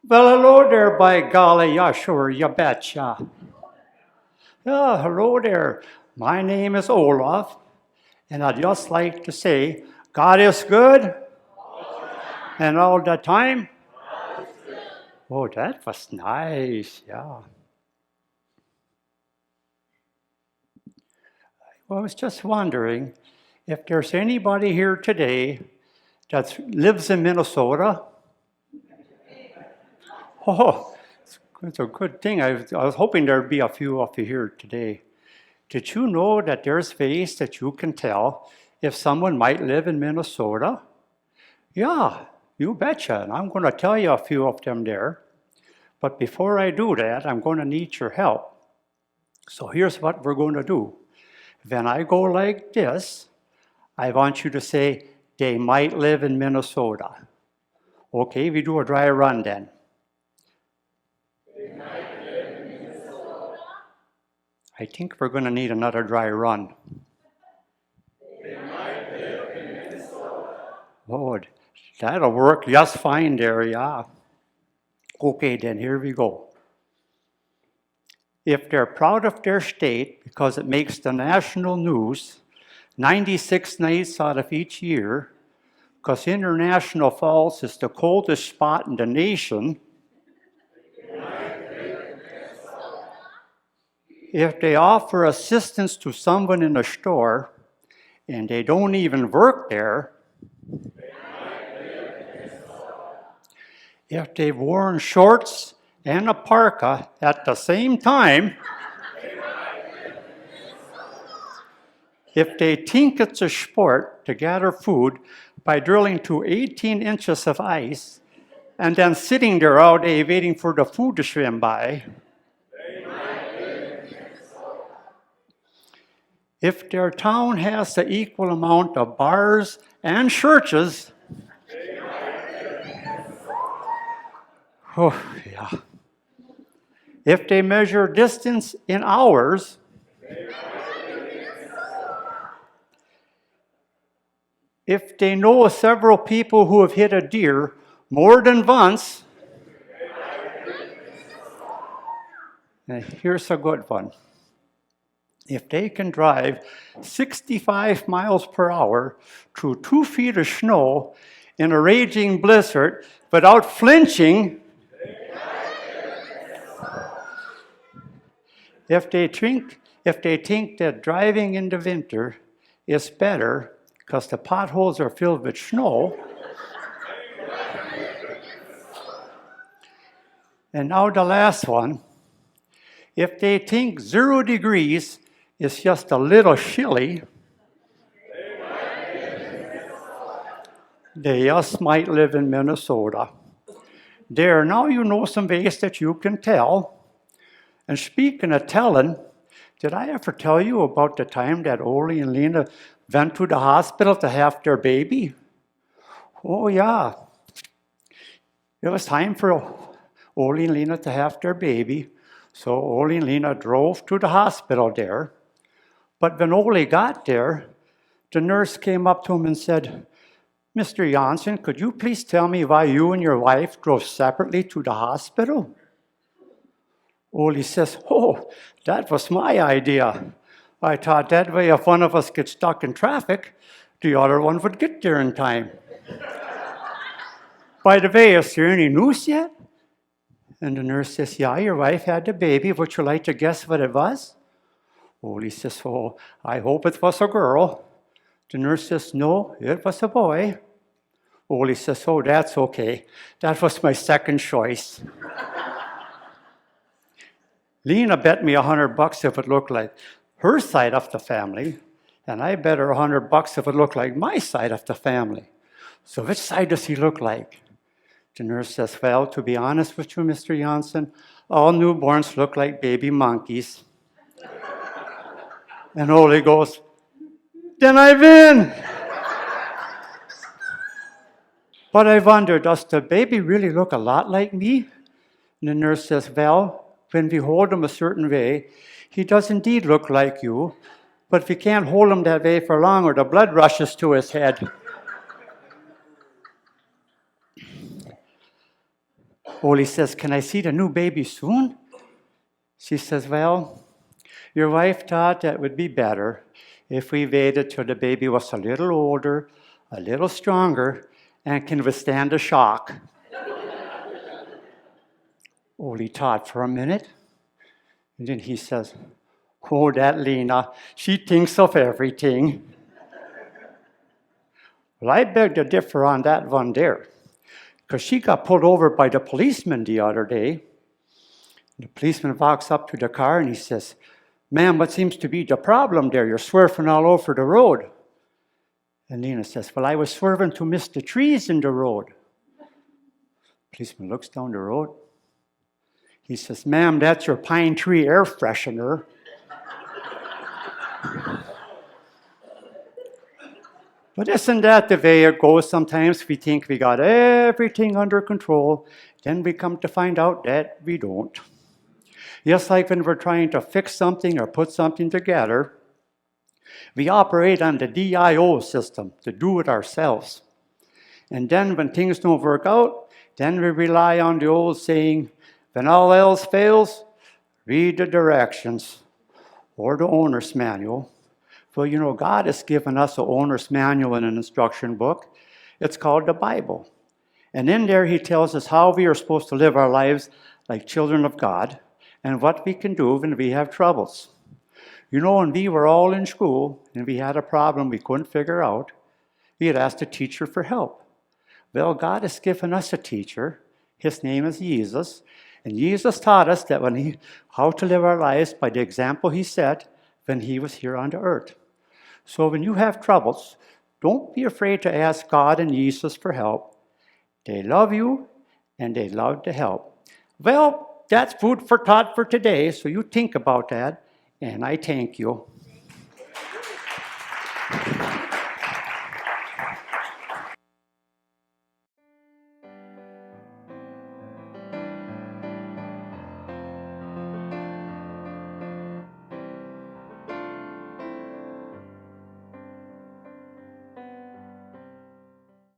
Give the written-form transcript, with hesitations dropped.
Well, hello there, by golly, yeah, sure, you betcha. Yeah, hello there. My name is Olaf, and I'd just like to say, God is good, and all the time. Oh, that was nice, yeah. Well, I was just wondering if there's anybody here today that lives in Minnesota. Oh, it's a good thing. I was hoping there'd be a few of you here today. Did you know that there's ways that you can tell if someone might live in Minnesota? Yeah, you betcha. And I'm going to tell you a few of them there. But before I do that, I'm going to need your help. So here's what we're going to do. When I go like this, I want you to say, they might live in Minnesota. Okay, we do a dry run then. I think we're going to need another dry run. Lord, that'll work just fine there, yeah. Okay, then here we go. If they're proud of their state because it makes the national news 96 nights out of each year, because International Falls is the coldest spot in the nation, if they offer assistance to someone in a store and they don't even work there, if they've worn shorts and a parka at the same time, if they think it's a sport to gather food by drilling to 18 inches of ice and then sitting there all day waiting for the food to swim by, if their town has the equal amount of bars and churches, oh, yeah. If they measure distance in hours, if they know several people who have hit a deer more than once, and here's a good one. If they can drive 65 miles per hour through 2 feet of snow in a raging blizzard without flinching, if they think that driving in the winter is better because the potholes are filled with snow, and now the last one, if they think 0 degrees is just a little chilly, they just might live in Minnesota. There, now you know some ways that you can tell. And speaking of telling, did I ever tell you about the time that Oli and Lena went to the hospital to have their baby? Oh, yeah. It was time for Oli and Lena to have their baby. So Oli and Lena drove to the hospital there. But when Oli got there, the nurse came up to him and said, Mr. Janssen, could you please tell me why you and your wife drove separately to the hospital? Oli says, oh, that was my idea. I thought that way if one of us gets stuck in traffic, the other one would get there in time. By the way, is there any news yet? And the nurse says, yeah, your wife had the baby. Would you like to guess what it was? Oli says, oh, I hope it was a girl. The nurse says, no, it was a boy. Oli says, oh, that's okay. That was my second choice. Lena bet me $100 if it looked like her side of the family, and I bet her $100 if it looked like my side of the family. So which side does he look like? The nurse says, well, to be honest with you, Mr. Janssen, all newborns look like baby monkeys. And Oli goes, then I win! But I wonder, does the baby really look a lot like me? And the nurse says, well, when we hold him a certain way, he does indeed look like you, but we can't hold him that way for long or the blood rushes to his head. Oli says, can I see the new baby soon? She says, well, your wife thought that would be better if we waited till the baby was a little older, a little stronger, and can withstand the shock. Oli thought for a minute, and then he says, oh, that Lena, she thinks of everything. Well, I beg to differ on that one there, because she got pulled over by the policeman the other day. The policeman walks up to the car and he says, ma'am, what seems to be the problem there? You're swerving all over the road. And Lena says, well, I was swerving to miss the trees in the road. The policeman looks down the road. He says, ma'am, that's your pine tree air freshener. But isn't that the way it goes sometimes? We think we got everything under control, then we come to find out that we don't. Just like when we're trying to fix something or put something together, we operate on the DIO system, to do it ourselves. And then when things don't work out, then we rely on the old saying, when all else fails, read the directions or the owner's manual. Well, you know, God has given us an owner's manual and an instruction book. It's called the Bible. And in there, he tells us how we are supposed to live our lives like children of God and what we can do when we have troubles. You know, when we were all in school and we had a problem we couldn't figure out, we had asked the teacher for help. Well, God has given us a teacher. His name is Jesus. And Jesus taught us that how to live our lives by the example he set when he was here on the earth. So when you have troubles, don't be afraid to ask God and Jesus for help. They love you and they love to help. Well, that's food for thought for today, so you think about that, and I thank you.